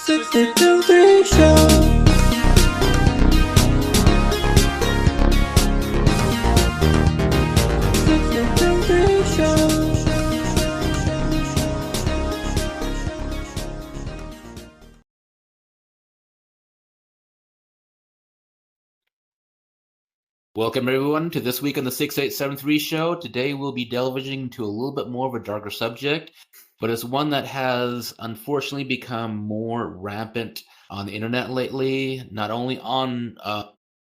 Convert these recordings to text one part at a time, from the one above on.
62 Show. Welcome everyone to this week on the 6873 show. Today we'll be delving into a little bit more of a darker subject, but it's one that has unfortunately become more rampant on the internet lately, not only on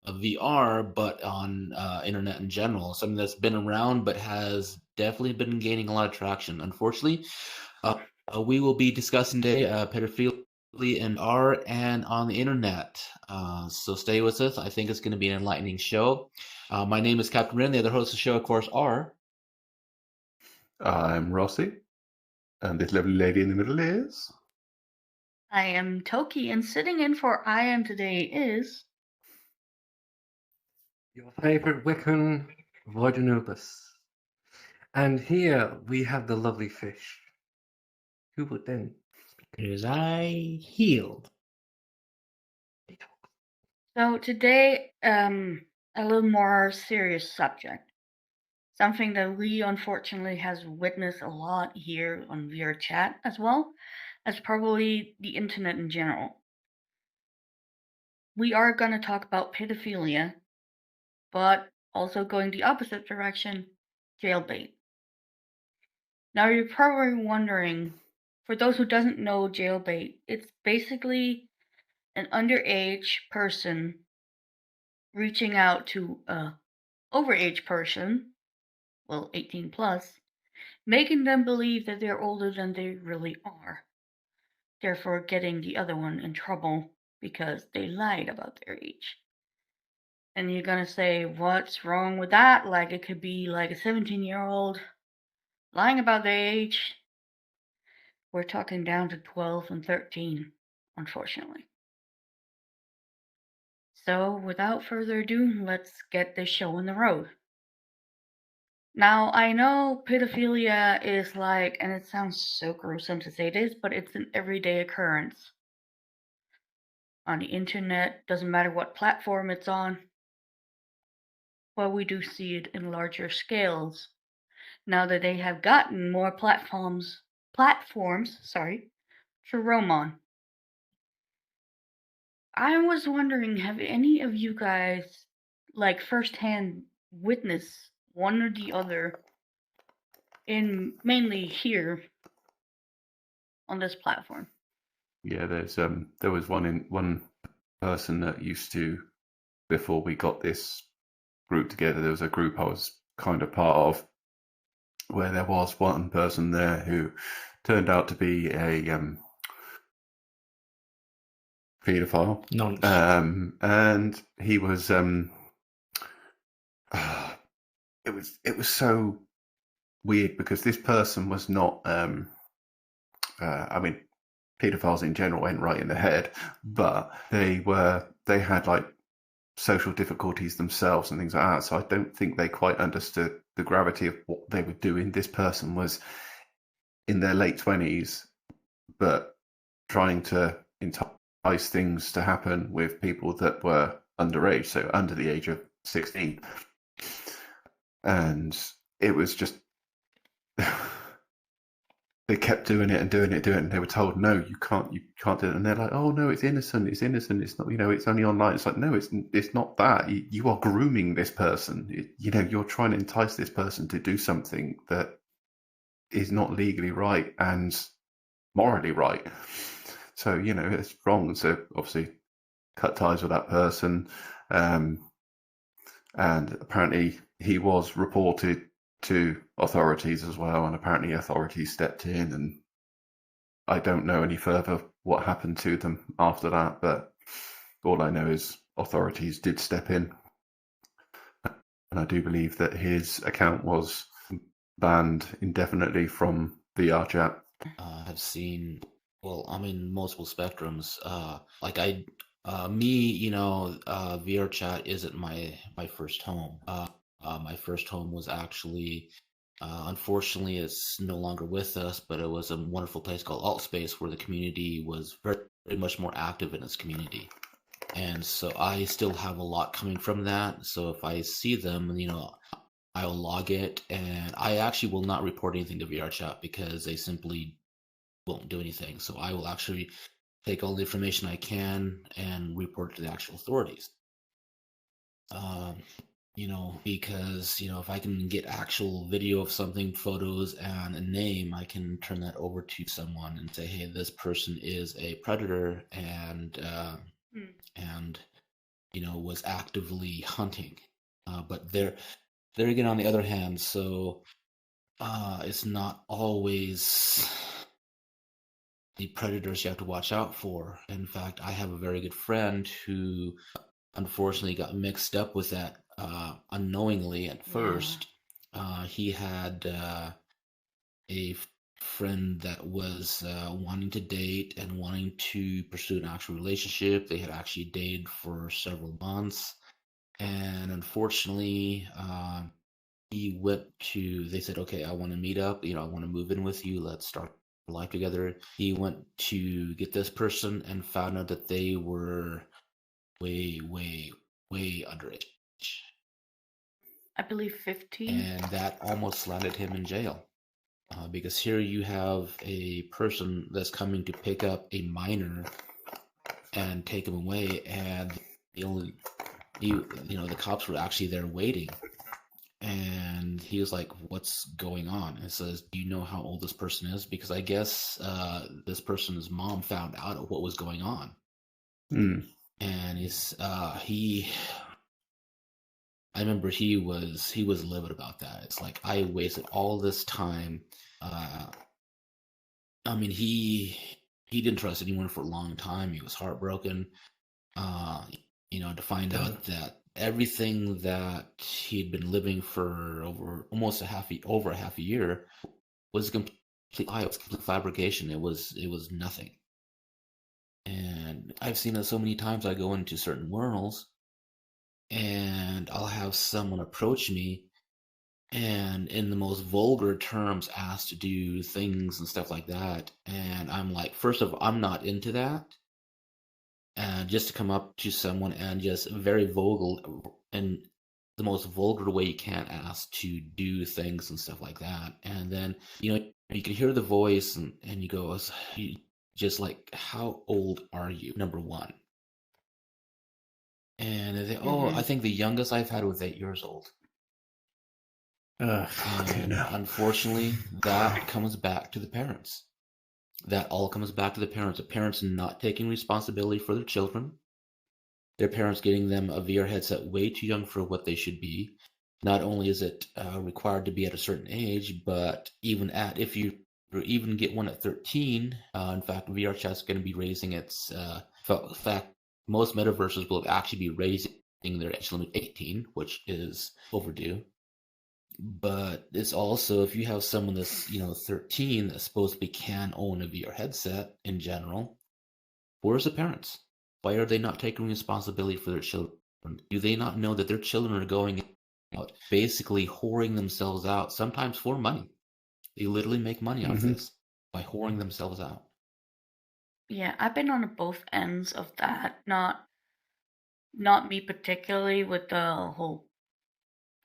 VR, but on internet in general. Something that's been around but has definitely been gaining a lot of traction. Unfortunately, we will be discussing today pedophilia in art and on the internet. So stay with us. I think it's going to be an enlightening show. My name is Captain Rin. The other hosts of the show, of course, are... I'm Rossi, and this lovely lady in the middle is... I am Toki, and sitting in for Ian today is... Your favorite Wiccan, Voidinubus. And here we have the lovely fish. Who would then? Is I healed. So today, a little more serious subject. Something that we unfortunately has witnessed a lot here on VR chat as well as probably the internet in general. We are going to talk about pedophilia, but also going the opposite direction, jailbait. Now you're probably wondering, for those who doesn't know jailbait, it's basically an underage person reaching out to a overage person, well, 18 plus, making them believe that they're older than they really are, therefore getting the other one in trouble because they lied about their age. And you're gonna say, what's wrong with that? Like, it could be like a 17-year-old lying about their age. We're talking down to 12 and 13, unfortunately. So, without further ado, let's get this show on the road. Now, I know pedophilia is like, and it sounds so gruesome to say this, but it's an everyday occurrence. On the internet, doesn't matter what platform it's on. Well, we do see it in larger scales. Now that they have gotten more platforms, to roam on. I was wondering, have any of you guys, like, firsthand witnessed one or the other in mainly here on this platform? Yeah, there was one person that used to, before we got this group together, there was a group I was kind of part of, where there was one person there who turned out to be a pedophile. Nonsense. And he was it was so weird because this person was not I mean, pedophiles in general went right in the head, but they had like social difficulties themselves and things like that. So I don't think they quite understood the gravity of what they were doing. This person was in their late 20s, but trying to entice things to happen with people that were underage, so under the age of 16. And it was just... they kept doing it. And they were told, no, you can't do it. And they're like, oh no, it's innocent. It's not, it's only online. It's like, no, it's not that. You are grooming this person. You're trying to entice this person to do something that is not legally right and morally right. So, it's wrong. So obviously cut ties with that person. And apparently he was reported to authorities as well, and apparently authorities stepped in, and I don't know any further what happened to them after that, but all I know is authorities did step in, and I do believe that his account was banned indefinitely from VR chat. I've seen, well, I'm in multiple spectrums. VR chat isn't my first home. My first home was actually Unfortunately, it's no longer with us, but it was a wonderful place called Altspace where the community was very, very much more active in its community. And so I still have a lot coming from that. So if I see them, I'll log it, and I actually will not report anything to VRChat because they simply won't do anything. So I will actually take all the information I can and report it to the actual authorities. Because if I can get actual video of something, photos, and a name, I can turn that over to someone and say, hey, this person is a predator and was actively hunting. But there again, on the other hand, so it's not always the predators you have to watch out for. In fact, I have a very good friend who unfortunately got mixed up with that unknowingly at first. He had a friend that was wanting to date and wanting to pursue an actual relationship. They had actually dated for several months, and unfortunately they said, okay, I want to meet up, I want to move in with you, let's start life together. He went to get this person and found out that they were way underage. I believe 15. And that almost landed him in jail. Because here you have a person that's coming to pick up a minor and take him away, and the cops were actually there waiting. And he was like, what's going on? And says, do you know how old this person is? Because I guess this person's mom found out what was going on. And I remember he was livid about that. It's like, I wasted all this time. He didn't trust anyone for a long time. He was heartbroken, to find out that everything that he'd been living for over a half a year was a complete lie. It was a complete fabrication. It was nothing. And I've seen it so many times. I go into certain worlds and I'll have someone approach me and in the most vulgar terms ask to do things and stuff like that. And I'm like, first of all, I'm not into that. And just to come up to someone and just very vulgar and the most vulgar way you can ask to do things and stuff like that. And then, you can hear the voice and you go, just like, how old are you? Number one. And they say, I think the youngest I've had was 8 years old. And unfortunately, that comes back to the parents. That all comes back to the parents. The parents not taking responsibility for their children. Their parents getting them a VR headset way too young for what they should be. Not only is it required to be at a certain age, but if you even get one at 13, in fact, VR chat's going to be raising its. In fact, most metaverses will actually be raising their age limit 18, which is overdue. But it's also, if you have someone that's 13 that supposedly can own a VR headset in general, where's the parents? Why are they not taking responsibility for their children? Do they not know that their children are going out, basically whoring themselves out, sometimes for money? They literally make money off this by whoring themselves out. Yeah, I've been on both ends of that. Not me particularly with the whole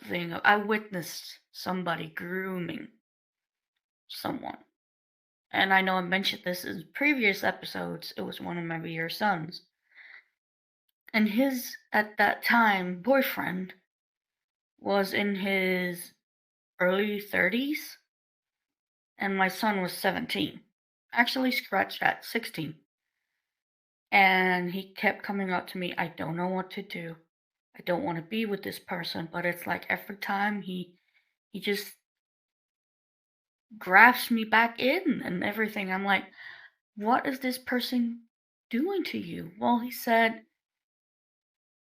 thing. I witnessed somebody grooming someone. And I know I mentioned this in previous episodes. It was one of my VR sons. And his, at that time, boyfriend was in his early 30s. And my son was 17. Actually, scratch that, 16. And he kept coming up to me, I don't know what to do. I don't want to be with this person. But it's like every time he just grabs me back in and everything. I'm like, what is this person doing to you? Well, he said,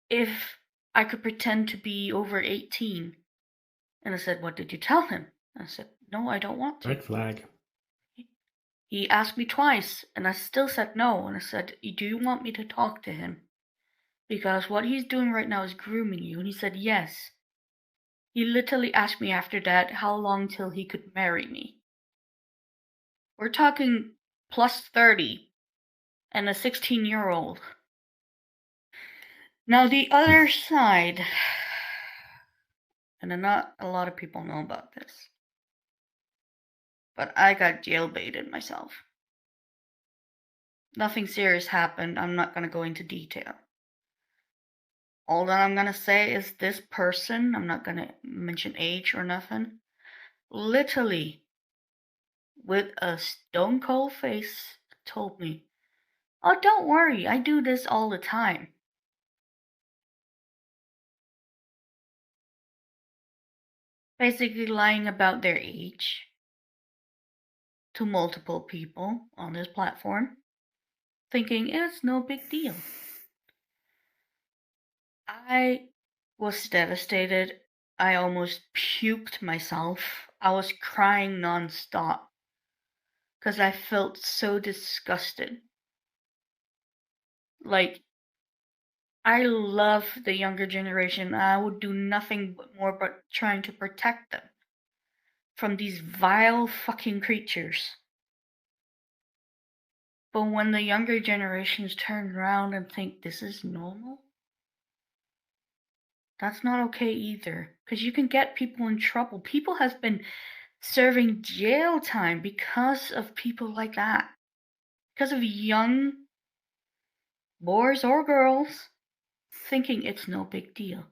if I could pretend to be over 18. And I said, what did you tell him? I said, no, I don't want to. Red flag. He asked me twice, and I still said no. And I said, do you want me to talk to him? Because what he's doing right now is grooming you. And he said, yes. He literally asked me after that how long till he could marry me. We're talking plus 30 and a 16-year-old. Now the other side, and not a lot of people know about this, but I got jailbaited myself. Nothing serious happened. I'm not going to go into detail. All that I'm going to say is this person, I'm not going to mention age or nothing, literally, with a stone cold face, told me, "Oh, don't worry, I do this all the time." Basically lying about their age to multiple people on this platform, thinking it's no big deal. I was devastated. I almost puked myself. I was crying non-stop because I felt so disgusted. Like, I love the younger generation. I would do nothing but trying to protect them from these vile fucking creatures. But when the younger generations turn around and think this is normal, that's not okay either. Because you can get people in trouble. People have been serving jail time because of people like that. Because of young boys or girls thinking it's no big deal.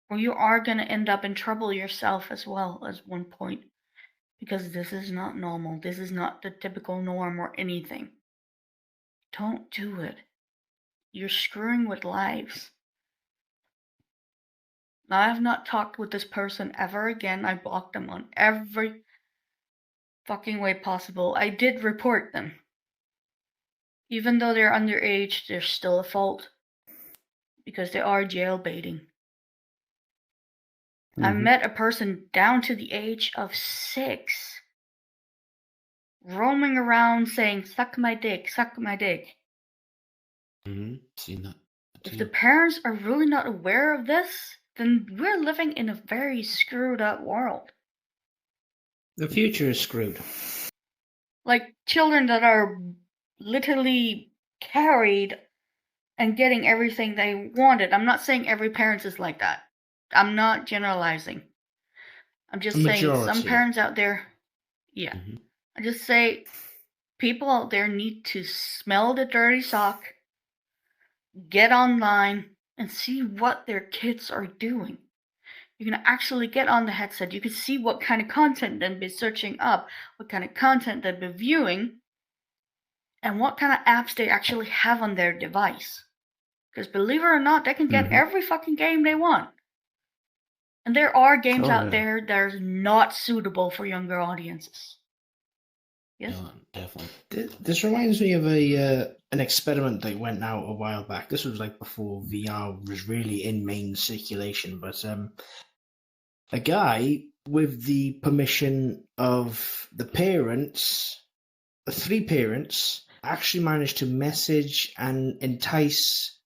Or you are going to end up in trouble yourself as well at one point. Because this is not normal. This is not the typical norm or anything. Don't do it. You're screwing with lives. Now, I have not talked with this person ever again. I blocked them on every fucking way possible. I did report them. Even though they're underage, they're still a fault. Because they are jailbaiting. I met a person down to the age of 6. Roaming around saying, "Suck my dick, suck my dick." Seen that. If the parents are really not aware of this, then we're living in a very screwed up world. The future is screwed. Like children that are literally carried and getting everything they wanted. I'm not saying every parent is like that. I'm not generalizing. I'm just saying some parents out there, yeah. I just say people out there need to smell the dirty sock, get online, and see what their kids are doing. You can actually get on the headset. You can see what kind of content they've been searching up, what kind of content they've been viewing, and what kind of apps they actually have on their device. Because believe it or not, they can get every fucking game they want. And there are games out there that are not suitable for younger audiences. Yes? No, definitely. This reminds me of an experiment that went out a while back. This was like before VR was really in main circulation, but a guy with the permission of the parents, the 3 parents, actually managed to message and entice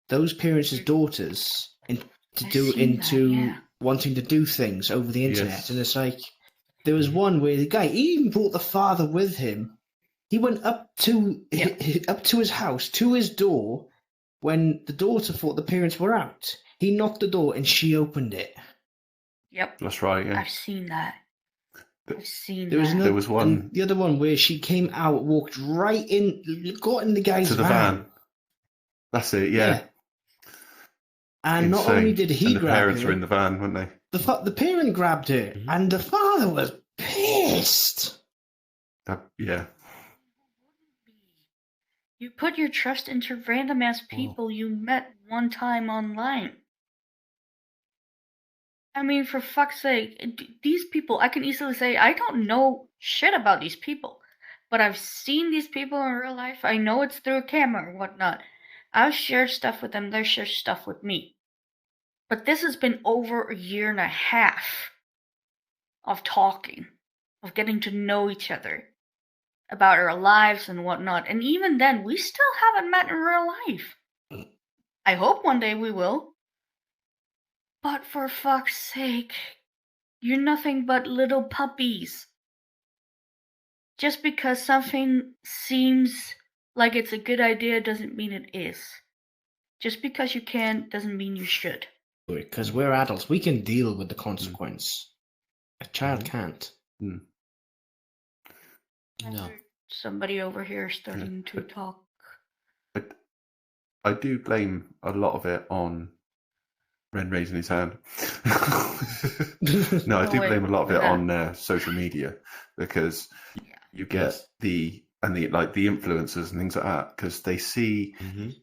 those parents' daughters into wanting to do things over the internet. Yes. And it's like, there was one where the guy, he even brought the father with him. He went up to his house, to his door, when the daughter thought the parents were out. He knocked the door and she opened it. Yep. That's right, yeah. I've seen that. There was one. And the other one where she came out, walked right in, got in the guy's to the van. That's it, yeah. And Insane. not only did he grab her, the parents were in the van, weren't they? The parent grabbed her, and the father was pissed. Yeah. You put your trust into random ass people you met one time online. I mean, for fuck's sake, these people, I can easily say, I don't know shit about these people. But I've seen these people in real life. I know it's through a camera or whatnot. I've shared stuff with them. They've shared stuff with me. But this has been over a year and a half of talking, of getting to know each other, about our lives and whatnot. And even then, we still haven't met in real life. I hope one day we will. But for fuck's sake, you're nothing but little puppies. Just because something seems like it's a good idea doesn't mean it is. Just because you can doesn't mean you should. Because we're adults, we can deal with the consequence. A child Mhm. can't. No. Somebody over here starting to talk. But I do blame a lot of it on Ren raising his hand. No, I do blame a lot of it on social media, because you get Yes. the influencers and things like that, because they see Mhm.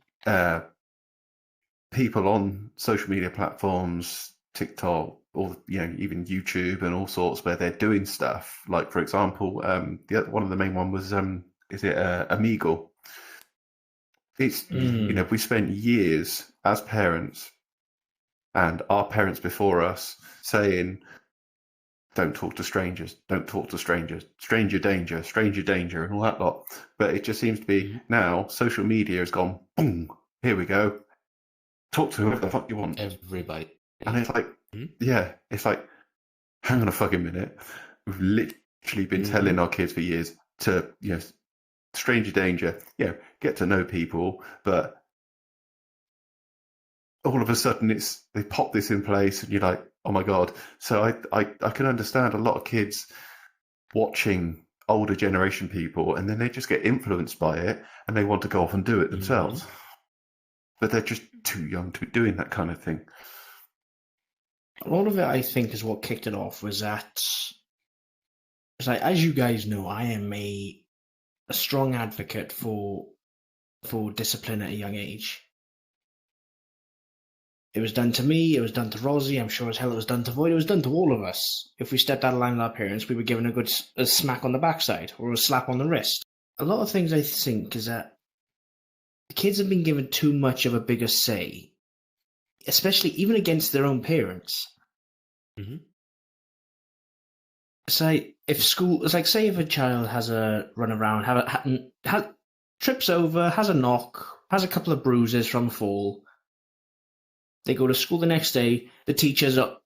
people on social media platforms, TikTok, or even YouTube and all sorts, where they're doing stuff. Like, for example, one of the main one was Amigo. It's we spent years as parents and our parents before us saying, "Don't talk to strangers, don't talk to strangers, stranger danger," and all that lot. But it just seems to be now social media has gone, boom, here we go. Talk to whoever the fuck you want. Everybody. And it's like, it's like, hang on a fucking minute. We've literally been telling our kids for years to, stranger danger, get to know people, but all of a sudden they pop this in place and you're like, oh my God. So I can understand a lot of kids watching older generation people, and then they just get influenced by it and they want to go off and do it themselves. But they're just too young to be doing that kind of thing. A lot of it, I think, is what kicked it off. Was that, it's like, as you guys know, I am a strong advocate for discipline at a young age. It was done to me, it was done to Rosie, I'm sure as hell it was done to Void, it was done to all of us. If we stepped out of line with our parents, we were given a smack on the backside, or a slap on the wrist. A lot of things, I think, is that the kids have been given too much of a bigger say, especially even against their own parents. It's like, say if a child has a run around, trips over, has a knock, has a couple of bruises from a fall. They go to school the next day, the teachers are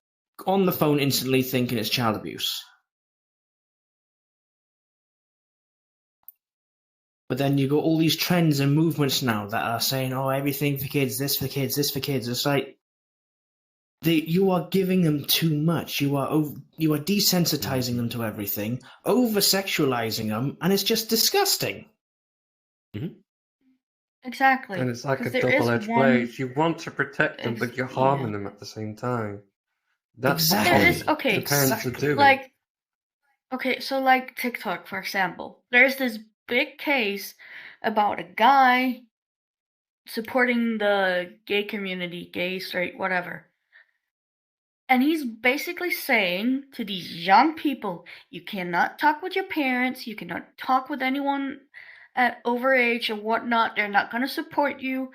on the phone instantly thinking it's child abuse. But then you got all these trends and movements now that are saying, oh, everything for kids, this for kids, this for kids. It's like, you are giving them too much. You are desensitizing them to everything, over-sexualizing them, and it's just disgusting. Exactly. And it's like a 'Cause there is double-edged one- blade. You want to protect them, but you're harming them at the same time. That's what Exactly. There is, okay, the parents are exactly. doing. like, okay, so like TikTok, for example, there's this big case about a guy supporting the gay community, gay, straight, whatever. And he's basically saying to these young people, you cannot talk with your parents, you cannot talk with anyone at overage or whatnot, they're not going to support you.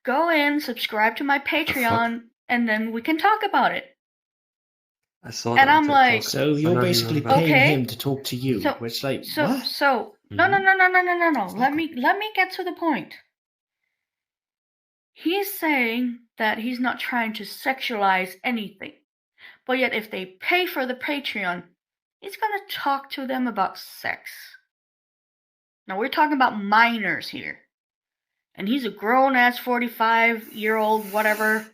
Go in, subscribe to my Patreon, and then we can talk about it. I saw And that on I'm TikTok. like, So I you're know who basically you're on about. paying Okay. him to talk to you, So- which, like, So what? no. Let me get to the point. He's saying that he's not trying to sexualize anything, but yet if they pay for the Patreon, he's gonna talk to them about sex. Now we're talking about minors here, and he's a grown-ass 45-year-old, whatever,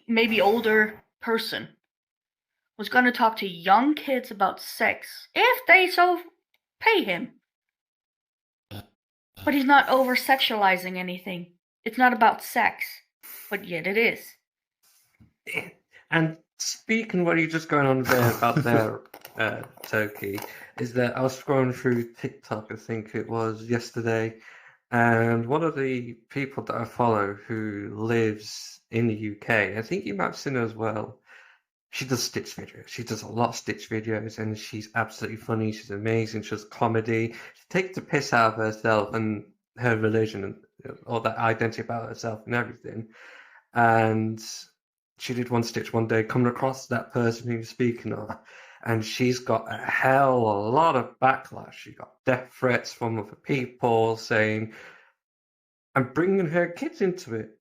maybe older person, was gonna talk to young kids about sex if they so pay him. But he's not over-sexualizing anything. It's not about sex, but yet it is. And speaking what you're just going on there about their Turkey, is that I was scrolling through TikTok, I think it was yesterday, and one of the people that I follow who lives in the UK, I think you might have seen her as well. She does Stitch videos. She does a lot of Stitch videos, and she's absolutely funny. She's amazing. She does comedy. She takes the piss out of herself and her religion and all that identity about herself and everything. And she did one Stitch one day, coming across that person who was speaking of, and she's got a lot of backlash. She got death threats from other people saying, and bringing her kids into it.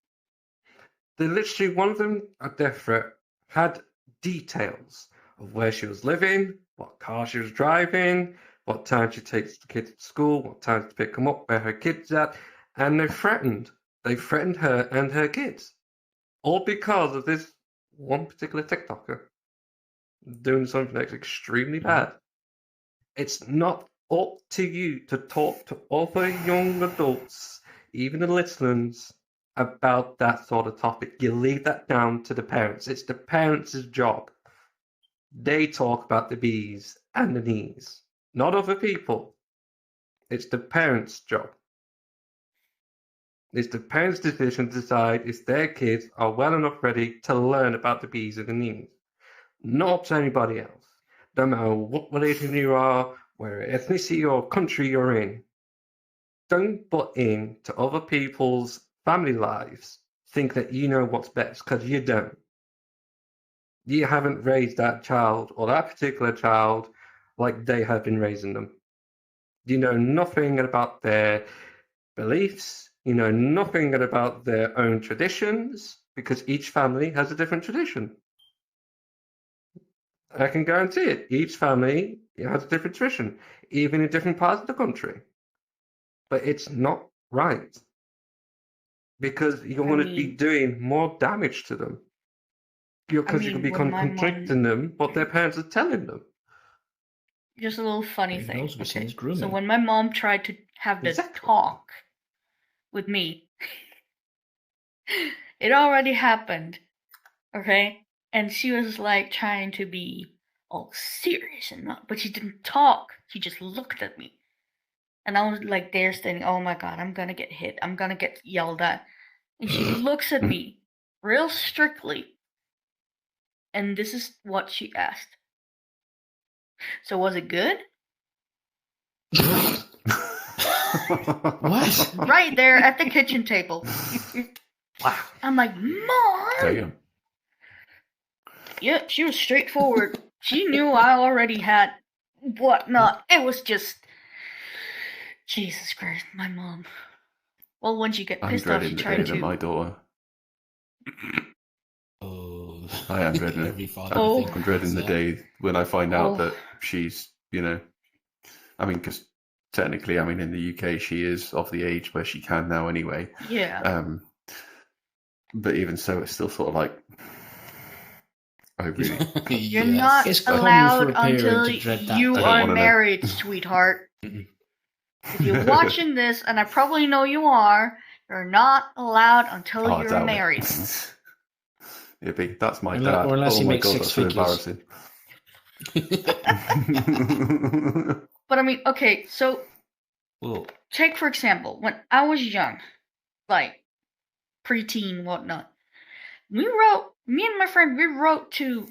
They literally, one of them, a death threat had details of where she was living, what car she was driving, what time she takes the kids to school, what time to pick them up, where her kids at, and they threatened her and her kids, all because of this one particular TikToker doing something that's extremely bad. It's not up to you to talk to other young adults, even the listeners, about that sort of topic. You leave that down to the parents. It's the parents' job. They talk about the B's and the D's, not other people. It's the parents' job. It's the parents' decision to decide if their kids are well enough ready to learn about the B's and the D's. Not up to anybody else. No matter what religion you are, where ethnicity or country you're in. Don't butt in to other people's family lives, think that you know what's best, because you don't. You haven't raised that child or that particular child like they have been raising them. You know nothing about their beliefs. You know nothing about their own traditions, because each family has a different tradition. I can guarantee it. Each family has a different tradition, even in different parts of the country. But it's not right, because you're going to be doing more damage to them. Because you can be contradicting them what their parents are telling them. Just a little funny thing. knows which Okay. is grooming. So when my mom tried to have this talk with me, it already happened. Okay? And she was like trying to be all serious and not, but she didn't talk. She just looked at me. And I was like there standing, oh my god, I'm gonna get hit. I'm gonna get yelled at. And she looks at me real strictly. And this is what she asked. So was it good? What? Right there at the kitchen table. Wow. I'm like, Mom! Damn. Yep, she was straightforward. She knew I already had whatnot. It was just... Jesus Christ, my mom. Well, once you get I'm pissed off, you dreading the try day to... that my daughter. Oh, I am dreading it. every father, Oh. I think, I'm dreading the that. day when I find out Oh. that she's, you know, I mean, because technically, I mean, in the UK, she is of the age where she can now anyway. Yeah. But even so, it's still sort of like, I really, You're Yes. not It's common allowed for a parent until to dread that. you I don't are wanna know. married, sweetheart. Mhm. If you're watching this, and I probably know you are, you're not allowed until oh, I you're doubt married. it. It'd be, that's my Unless- dad. or unless oh he my makes god, six that's so figures. embarrassing. But I mean, okay, so Well, take for example, when I was young, like preteen, whatnot, me and my friend, we wrote to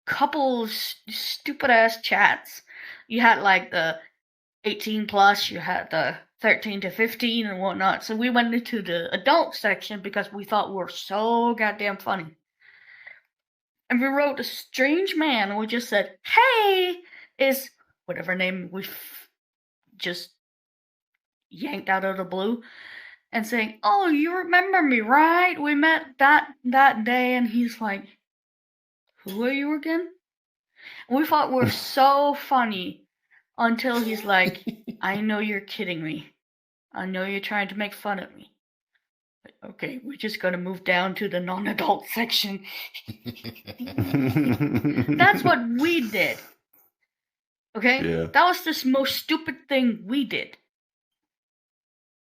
couples stupid ass chats. You had like the 18 plus, you had the 13 to 15 and whatnot. So we went into the adult section because we thought we were so goddamn funny. And we wrote a strange man and we just said, hey, is whatever name we just yanked out of the blue. And saying, oh, you remember me, right? We met that day. And he's like, who are you again? And we thought we were so funny until he's like, I know you're kidding me. I know you're trying to make fun of me. But okay, we're just gonna move down to the non-adult section. That's what we did. Okay? Yeah. That was the most stupid thing we did.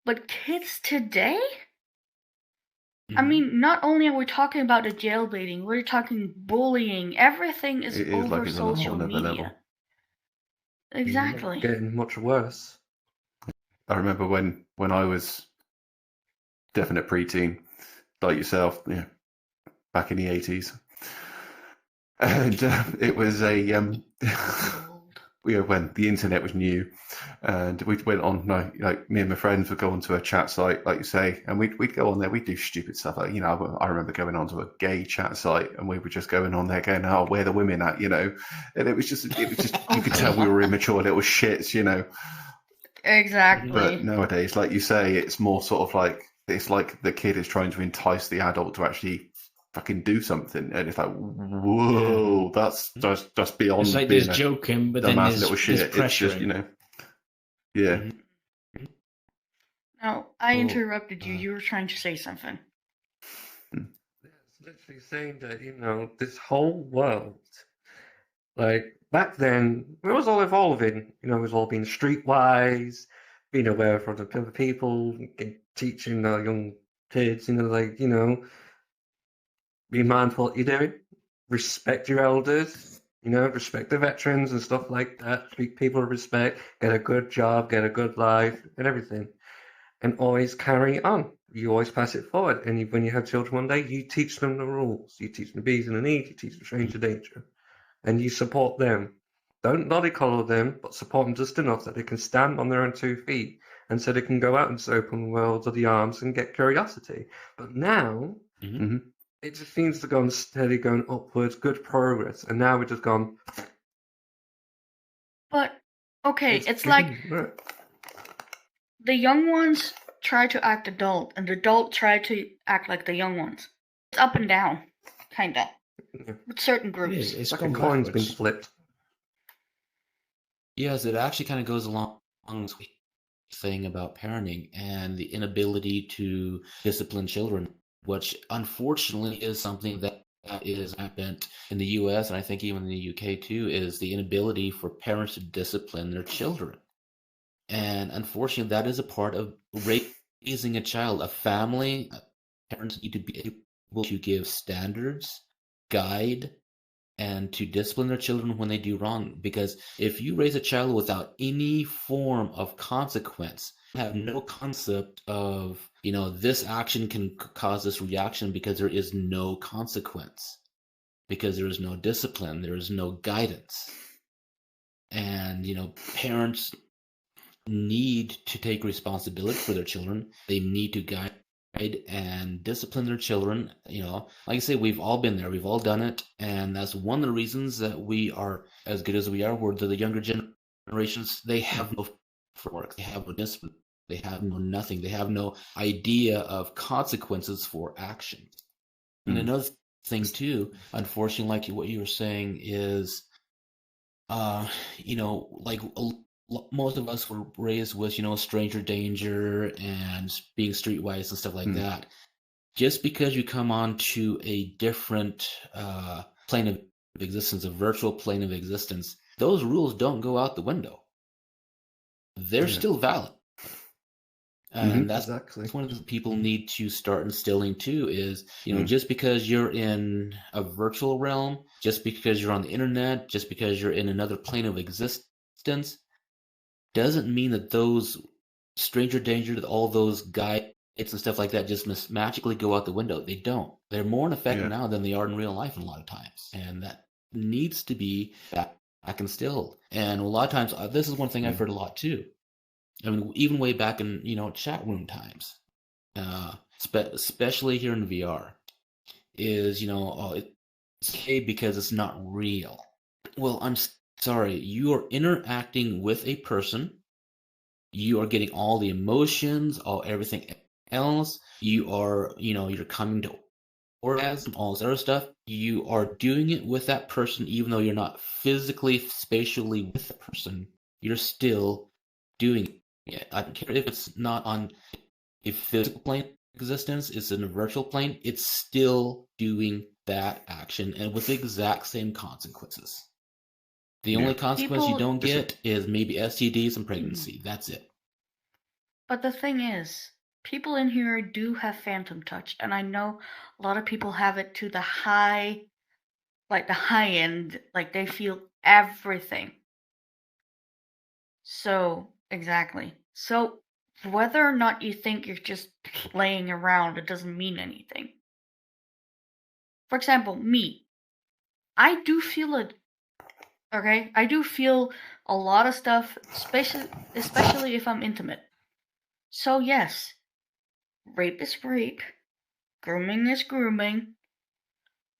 But kids today? I mean, not only are we talking about the jailbaiting, we're talking bullying. Everything is It is over like it's on a social whole nother media. level. Exactly. Getting much worse. I remember when I was definite preteen, like yourself, yeah, back in the 80s. And it was a when the internet was new, and we went on like me and my friends would go onto a chat site, like you say, and we'd go on there. We'd do stupid stuff, like, you know, I remember going onto a gay chat site, and we were just going on there, going, "Oh, where the women at?" You know, and it was just you could tell we were immature little shits, you know. Exactly. But nowadays, like you say, it's more sort of like it's like the kid is trying to entice the adult to actually fucking do something, and it's like, whoa, that's beyond It's like being there's a joking, but then dumbass there's little shit. It's just, pressuring. yeah. Mhm. Now, I Well, interrupted you. You were trying to say something. It's literally saying that, this whole world, like back then, it was all evolving. It was all being streetwise, being aware of other people, teaching young kids, be mindful what you're doing, respect your elders, respect the veterans and stuff like that, treat people with respect, get a good job, get a good life, and everything. And always carry on. You always pass it forward. And when you have children one day, you teach them the rules. You teach them the B's and the E's, you teach them stranger danger. And you support them. Don't mollycoddle them, but support them just enough that they can stand on their own 2 feet and so they can go out into open worlds of the arms and get curiosity. But now, Mhm. it just seems to go steady, going upwards, good progress. And now we're just gone. But, okay, it's like the young ones try to act adult, and the adult try to act like the young ones. It's up and down, kinda. With certain It groups. is. It's like a gone coin's been backwards. flipped. Yes, it actually kind of goes along with the thing about parenting and the inability to discipline children, which unfortunately is something that is rampant in the US, and I think even in the UK too, is the inability for parents to discipline their children. And unfortunately, that is a part of raising a child. A family, parents need to be able to give standards, guide, and to discipline their children when they do wrong. Because if you raise a child without any form of consequence, have no concept of, this action can cause this reaction because there is no consequence, because there is no discipline, there is no guidance. And, parents need to take responsibility for their children. They need to guide and discipline their children. Like I say, we've all been there. We've all done it. And that's one of the reasons that we are as good as we are, where the younger generations, they have no framework. They have no discipline. They have no nothing. They have no idea of consequences for action. And another thing too, unfortunately, like what you were saying is, like most of us were raised with, stranger danger and being streetwise and stuff like that. Just because you come onto a different plane of existence, a virtual plane of existence, those rules don't go out the window. They're still valid. And that's Exactly. one of the people need to start instilling too is, just because you're in a virtual realm, just because you're on the internet, just because you're in another plane of existence, doesn't mean that those stranger danger, all those guides and stuff like that just magically go out the window. They don't. They're more in effect now than they are in real life a lot of times. And that needs to be back instilled. And a lot of times, this is one thing I've heard a lot too. I mean, even way back in, chat room times, especially here in VR, is, it's okay because it's not real. Well, I'm sorry, you are interacting with a person. You are getting all the emotions, everything else. You are, you're coming to orgasm, all this other stuff. You are doing it with that person, even though you're not physically, spatially with the person. You're still doing it. I don't care if it's not on a physical plane of existence, it's in a virtual plane, it's still doing that action and with the exact same consequences. The only consequence you don't get is maybe STDs and pregnancy. That's it. But the thing is, people in here do have phantom touch, and I know a lot of people have it to the high end, like they feel everything. So, exactly. So, whether or not you think you're just playing around, it doesn't mean anything. For example, me. I do feel it. Okay? I do feel a lot of stuff, especially if I'm intimate. So, yes, rape is rape, grooming is grooming,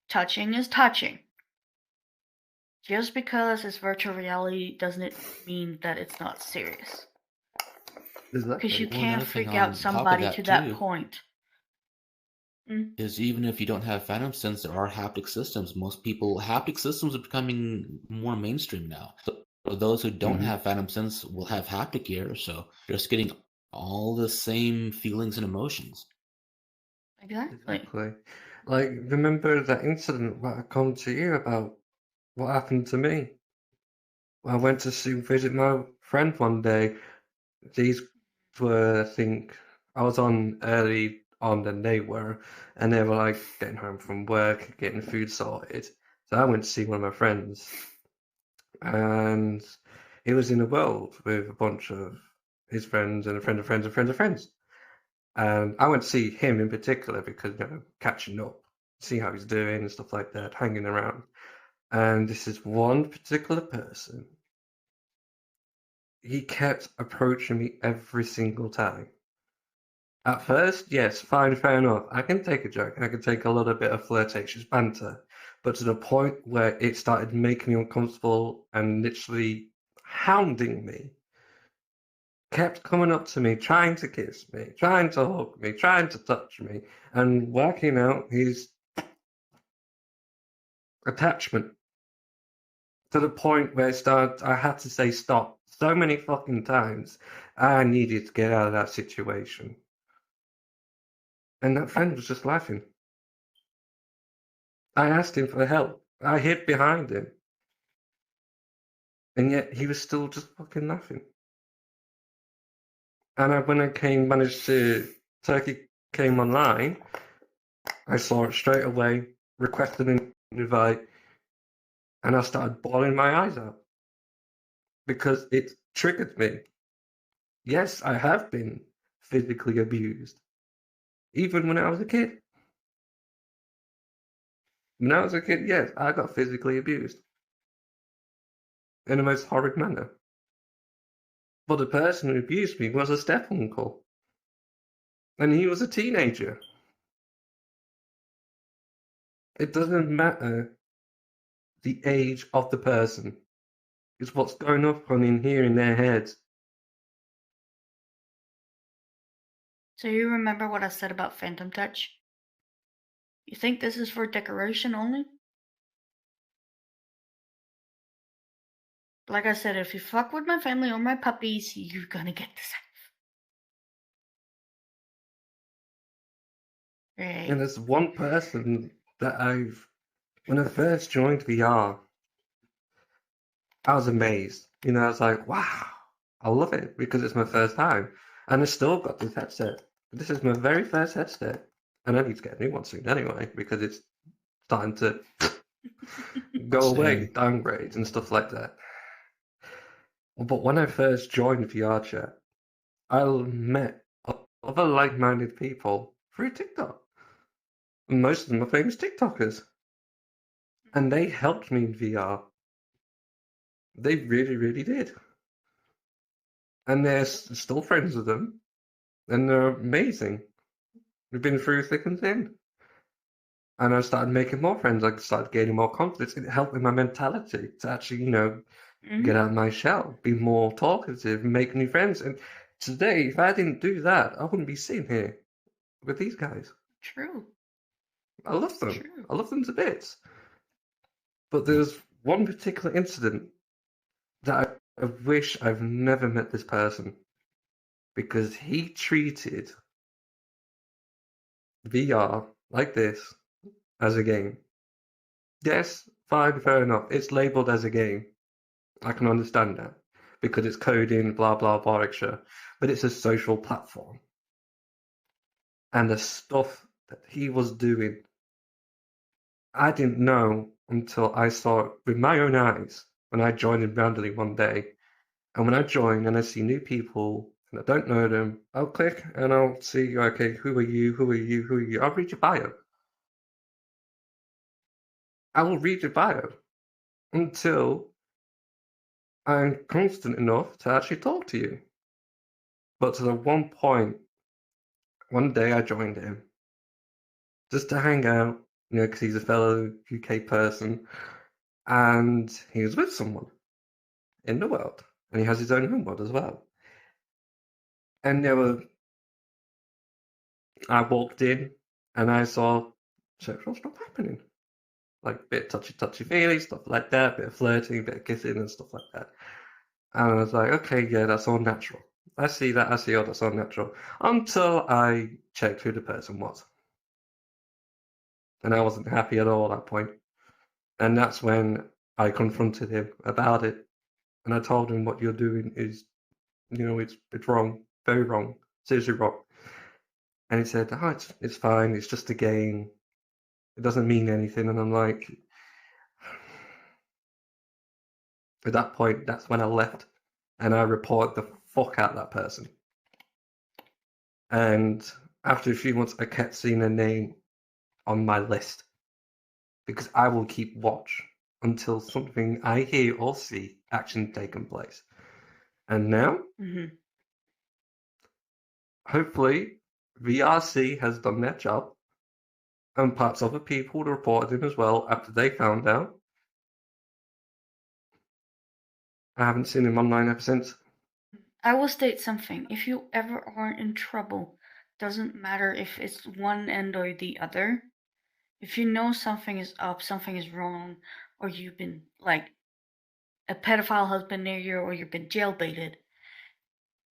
touching is touching. Just because it's virtual reality doesn't mean that it's not serious. Because you can't freak out somebody to that point. is even if you don't have phantom sense, there are haptic systems. Haptic systems are becoming more mainstream now. So those who don't have phantom sense will have haptic gear, so they're just getting all the same feelings and emotions. Exactly. Like, remember that incident that I come to you about? What happened to me? I went to visit my friend one day. These were, I think, I was on early on than they were, and they were like getting home from work, getting food sorted. So I went to see one of my friends, and he was in the world with a bunch of his friends and a friend of friends and friends of friends. And I went to see him in particular because, catching up, see how he's doing and stuff like that, hanging around. And this is one particular person. He kept approaching me every single time. At first, yes, fine, fair enough. I can take a joke. I can take a little bit of flirtatious banter. But to the point where it started making me uncomfortable and literally hounding me, kept coming up to me, trying to kiss me, trying to hug me, trying to touch me, and working out his attachment to the point where I had to say stop so many fucking times. I needed to get out of that situation. And that friend was just laughing. I asked him for help. I hid behind him. And yet he was still just fucking laughing. And when Turkey came online, I saw it straight away, requested an invite, and I started bawling my eyes out. Because it triggered me. Yes, I have been physically abused. Even when I was a kid. When I was a kid, yes, I got physically abused. In the most horrid manner. But the person who abused me was a step-uncle. And he was a teenager. It doesn't matter the age of the person. It's what's going on in here in their heads. So you remember what I said about phantom touch? You think this is for decoration only? Like I said, if you fuck with my family or my puppies, you're gonna get this. Right. And there's one person that when I first joined VR, I was amazed. I was like, wow, I love it because it's my first time. And I still got this headset. This is my very first headset. And I need to get a new one soon anyway because it's starting to go away, downgrade and stuff like that. But when I first joined VR chat, I met other like-minded people through TikTok. Most of them are famous TikTokers. And they helped me in VR. They really, really did. And they're still friends with them. And they're amazing. We've been through thick and thin. And I started making more friends. I started gaining more confidence. It helped with my mentality to actually, get out of my shell, be more talkative, make new friends. And today, if I didn't do that, I wouldn't be sitting here with these guys. True. I love them. True. I love them to bits. But there's one particular incident that I wish I've never met this person because he treated VR like this as a game. Yes, fine, fair enough. It's labeled as a game. I can understand that because it's coding, blah, blah, blah, etc. But it's a social platform. And the stuff that he was doing, I didn't know until I saw it with my own eyes when I joined him randomly one day. And when I join and I see new people and I don't know them, I'll click and I'll see, okay, who are you, who are you, who are you? I'll read your bio. I will read your bio until I'm confident enough to actually talk to you. But to the one point, one day I joined him just to hang out, because he's a fellow UK person, and he was with someone in the world, and he has his own home world as well. And I walked in, and I saw sexual stuff happening. Like a bit touchy-feely, stuff like that, a bit of flirting, a bit of kissing and stuff like that. And I was like, okay, yeah, that's all natural. I see that, oh, that's all natural. Until I checked who the person was. And I wasn't happy at all at that point. And that's when I confronted him about it. And I told him what you're doing is, it's wrong, very wrong, seriously wrong. And he said, oh, it's fine, it's just a game. It doesn't mean anything. And I'm like, at that point, that's when I left. And I reported the fuck out of that person. And after a few months, I kept seeing her name on my list. Because I will keep watch until something I hear or see action taking place. And now, hopefully, VRC has done their job, and perhaps other people reported him as well after they found out. I haven't seen him online ever since. I will state something. If you ever are in trouble, doesn't matter if it's one end or the other. If you know something is up, something is wrong, or you've been, like, a pedophile has been near you, or you've been jailbaited,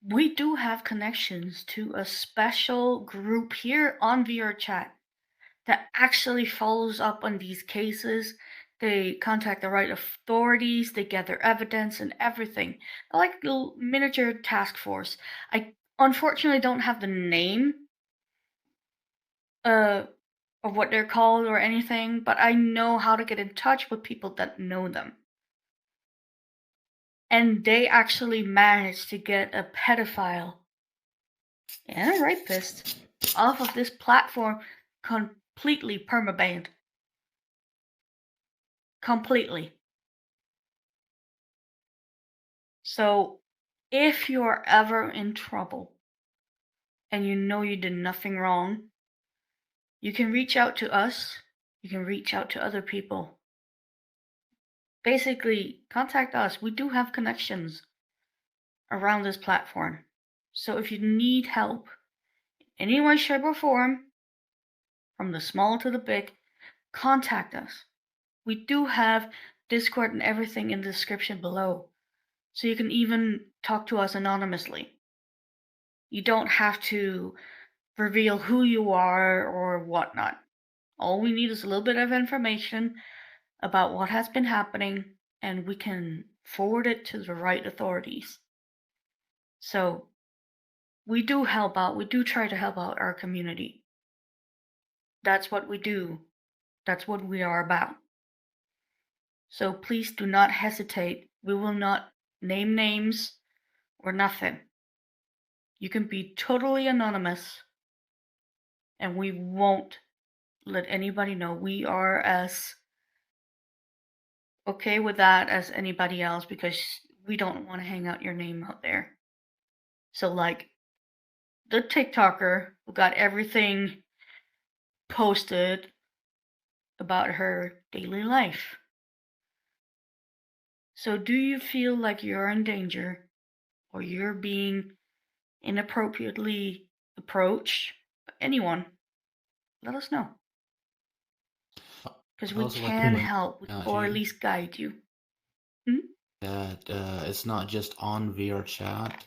we do have connections to a special group here on VR Chat that actually follows up on these cases. They contact the right authorities, they gather evidence and everything. They're like a little miniature task force. I unfortunately don't have the name of what they're called or anything, but I know how to get in touch with people that know them. And they actually managed to get a pedophile and a rapist off of this platform completely permabanned. Completely. So, if you're ever in trouble and you know you did nothing wrong, you can reach out to us. You can reach out to other people. Basically, contact us. We do have connections around this platform. So if you need help in any way, shape, or form, from the small to the big, contact us. We do have Discord and everything in the description below. So you can even talk to us anonymously. You don't have to reveal who you are or whatnot. All we need is a little bit of information about what has been happening, and we can forward it to the right authorities. So, we do help out. We do try to help out our community. That's what we do. That's what we are about. So please do not hesitate. We will not name names or nothing. You can be totally anonymous, and we won't let anybody know. We are as okay with that as anybody else, because we don't want to hang out your name out there. So, like, the TikToker who got everything posted about her daily life. So, do you feel like you're in danger, or you're being inappropriately approached by anyone? Let us know. Because we Also like can to help, or at here least guide you. that it's not just on VR Chat.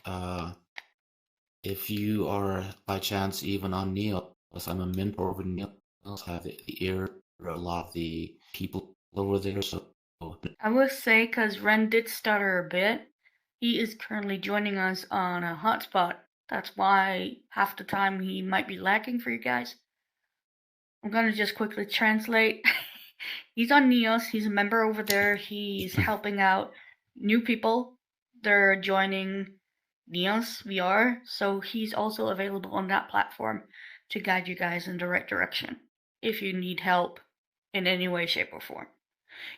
If you are by chance even on Neos, I'm a mentor over Neos. Have the ear for a lot of the people over there. So I will say, because Ren did stutter a bit, he is currently joining us on a hotspot. That's why half the time he might be lagging for you guys. I'm gonna just quickly translate. He's on Neos. He's a member over there. He's helping out new people. They're joining Neos VR, so he's also available on that platform to guide you guys in the right direction if you need help in any way, shape, or form.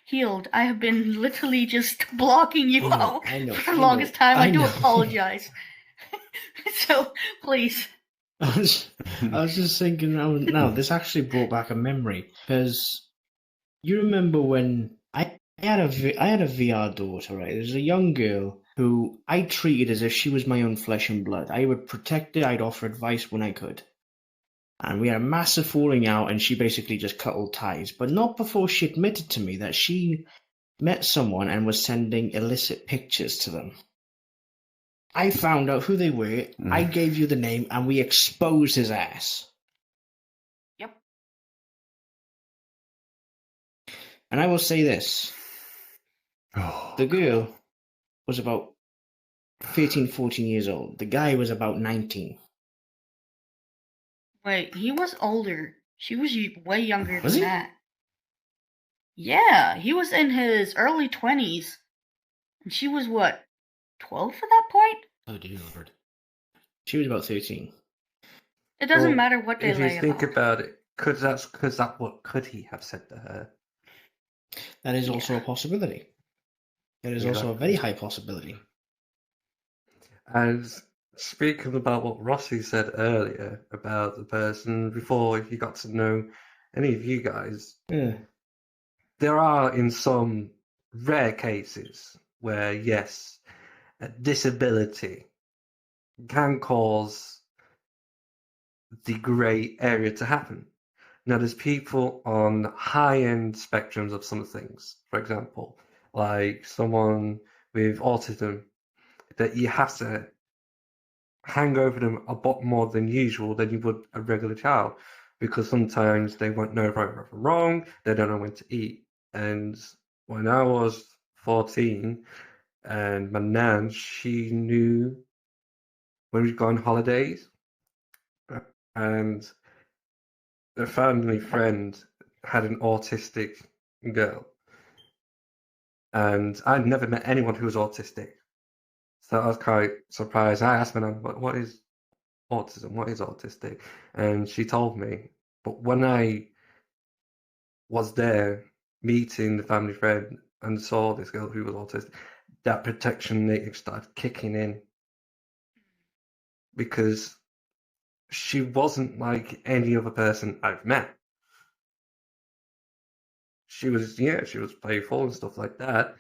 Healed, I have been literally just blocking you out for the longest time. I do apologize. So, please. I was just thinking now, this actually brought back a memory, because you remember when I had a VR daughter, right? There's a young girl who I treated as if she was my own flesh and blood. I would protect her, I'd offer advice when I could. And we had a massive falling out, and she basically just cut all ties. But not before she admitted to me that she met someone and was sending illicit pictures to them. I found out who they were, I gave you the name, and we exposed his ass. Yep. And I will say this. The girl was about 13, 14 years old. The guy was about 19. Wait, he was older. She was way younger Was than he? that. Yeah, he was in his early 20s. And she was what, 12 at that point? Oh dear Lord. She was about 13. It doesn't Well, matter what they if you lie think about. about it, what could he have said to her? That is also a possibility. It is also a very high possibility. And speaking about what Rossi said earlier about the person before he got to know any of you guys, Yeah. there are in some rare cases where, yes, a disability can cause the grey area to happen. Now, there's people on high-end spectrums of some things, for example, like someone with autism, that you have to hang over them a lot more than usual than you would a regular child, because sometimes they won't know right from wrong, they don't know when to eat. And when I was 14, and my nan, she knew when we'd go on holidays, and a family friend had an autistic girl, and I'd never met anyone who was autistic, so I was quite surprised. I asked my nan, what is autism? What is autistic? And she told me. But when I was there meeting the family friend and saw this girl who was autistic, that protection native started kicking in, because she wasn't like any other person I've met. She was playful and stuff like that,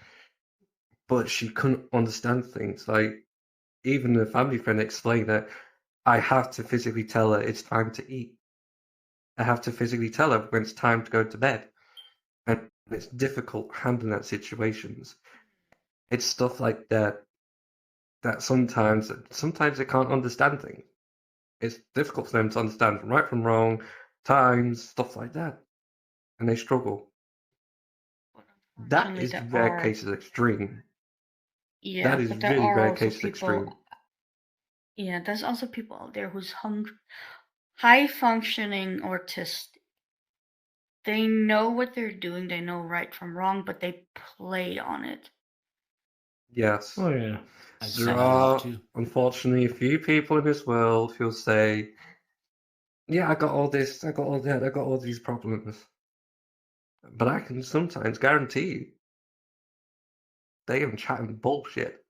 but she couldn't understand things. Like, even the family friend explained that I have to physically tell her it's time to eat. I have to physically tell her when it's time to go to bed. And it's difficult handling that situations. It's stuff like that sometimes they can't understand things. It's difficult for them to understand from right from wrong, times, stuff like that. And they struggle. That Unfortunately, is there rare are- cases extreme. Yeah, That is but there really are rare also cases people. extreme. Yeah, there's also people out there who's high functioning autistic. They know what they're doing, they know right from wrong, but they play on it. Yes. Oh, yeah. I've There seen that a are, lot too. unfortunately, a few people in this world who'll say, yeah, I got all this, I got all that, I got all these problems. But I can sometimes guarantee you, they are chatting bullshit.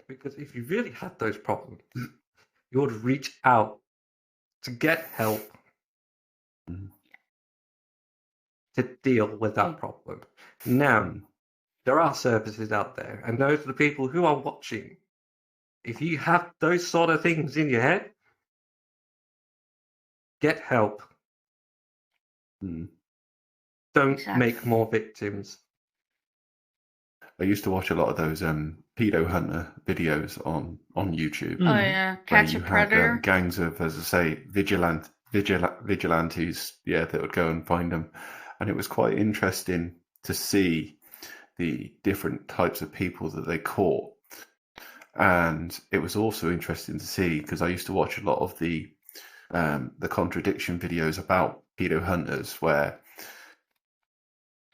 Because if you really had those problems, you would reach out to get help to deal with that problem. Now, there are services out there, and those are the people who are watching. If you have those sort of things in your head, get help. Don't Exactly. make more victims. I used to watch a lot of those pedo hunter videos on YouTube. Oh yeah, where catch a you had predator. gangs of, as I say, vigilantes, that would go and find them, and it was quite interesting to see the different types of people that they caught. And it was also interesting to see, because I used to watch a lot of the contradiction videos about pedo hunters, where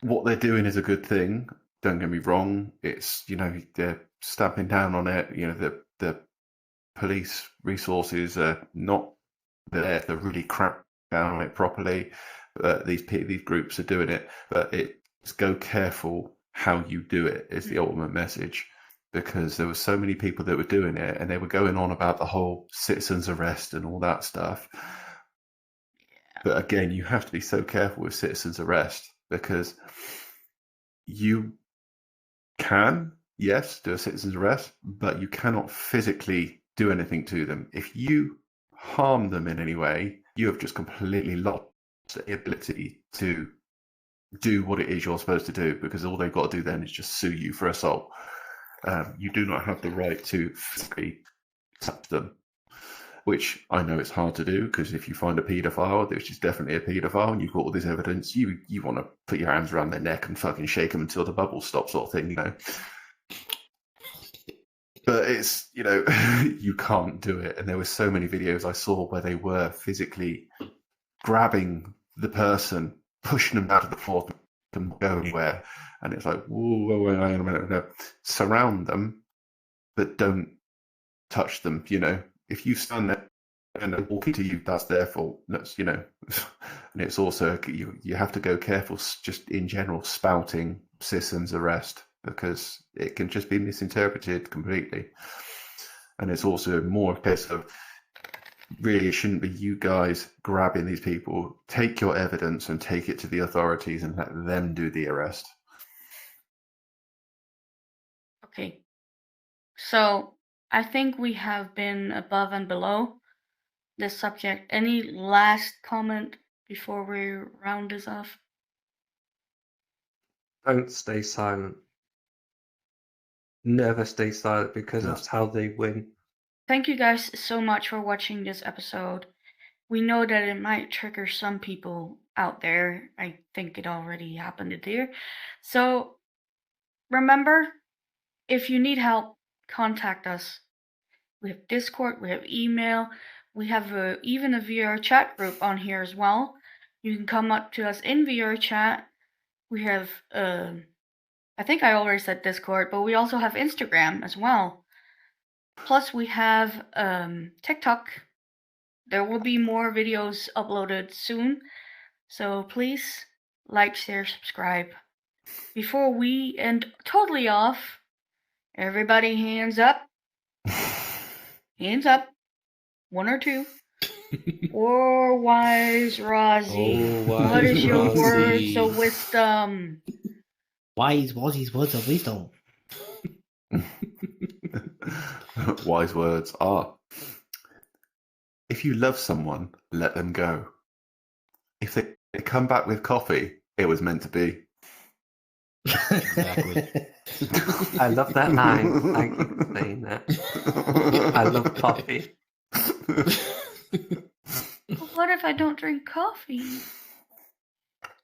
what they're doing is a good thing. Don't get me wrong. It's, they're stamping down on it. The police resources are not there to really crack down on it properly. These groups are doing it, but it's go careful how you do it is the ultimate message, because there were so many people that were doing it, and they were going on about the whole citizen's arrest and all that stuff. But again, you have to be so careful with citizen's arrest, because you can, yes, do a citizen's arrest, but you cannot physically do anything to them. If you harm them in any way, you have just completely lost the ability to do what it is you're supposed to do, because all they've got to do then is just sue you for assault. You do not have the right to physically touch them, which I know it's hard to do, because if you find a paedophile, which is definitely a paedophile, and you've got all this evidence, you want to put your hands around their neck and fucking shake them until the bubbles stop, sort of thing, you know. But it's, you know, you can't do it. And there were so many videos I saw where they were physically grabbing the person, pushing them out of the floor to go anywhere. And it's like, whoa, hang on a minute. No. Surround them, but don't touch them, you know. If you stand there and they're walking to you, that's their fault. That's, you know. And it's also, you have to go careful just in general spouting Sisson's arrest, because it can just be misinterpreted completely. And it's also more a case of, really, it shouldn't be you guys grabbing these people. Take your evidence and take it to the authorities and let them do the arrest. Okay. So I think we have been above and below this subject. Any last comment before we round this off? Don't stay silent. Never stay silent, because that's how they win. Thank you guys so much for watching this episode. We know that it might trigger some people out there. I think it already happened there. So remember, if you need help, contact us. We have Discord, we have email, we have even a VR chat group on here as well. You can come up to us in VR chat. We have, I think I already said Discord, but we also have Instagram as well. Plus we have TikTok. There will be more videos uploaded soon. So please like, share, subscribe. Before we end totally off, everybody hands up. Hands up. One or two. Or wise Rozzy. Oh, What is your Rozzy. words of wisdom? Wise Wozzy's words of wisdom. Wise words are, if you love someone, let them go. If they come back with coffee, it was meant to be. Exactly. I love that line. Thank you for saying that. I love coffee. But what if I don't drink coffee?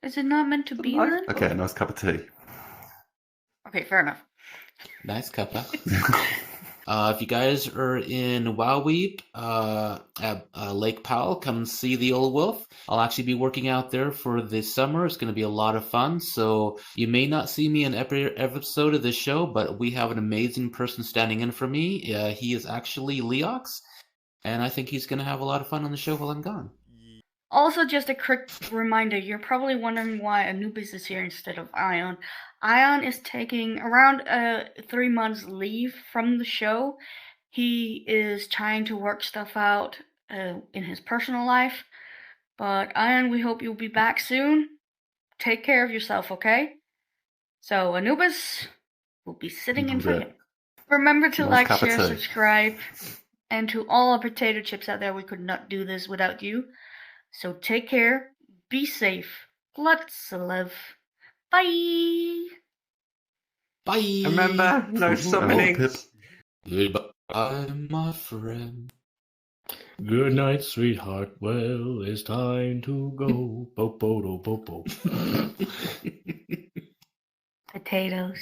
Is it not meant to be then? Okay, a nice cup of tea. Okay, fair enough. Nice cuppa. If you guys are in Wowweep at Lake Powell, come see the Old Wolf. I'll actually be working out there for this summer. It's going to be a lot of fun. So you may not see me in every episode of this show, but we have an amazing person standing in for me. He is actually Leox, and I think he's going to have a lot of fun on the show while I'm gone. Also, just a quick reminder, you're probably wondering why Anubis is here instead of Ion. Ion is taking around 3 months leave from the show. He is trying to work stuff out in his personal life. But Ion, we hope you'll be back soon. Take care of yourself, okay? So Anubis will be sitting in for you. Remember to Nice like, cup of share, tea. subscribe. And to all our potato chips out there, we could not do this without you. So take care, be safe, lots of love. Bye! Bye! Remember, no summonings. Goodbye, my friend. Good night, sweetheart. Well, it's time to go. Popo, popo. Potatoes.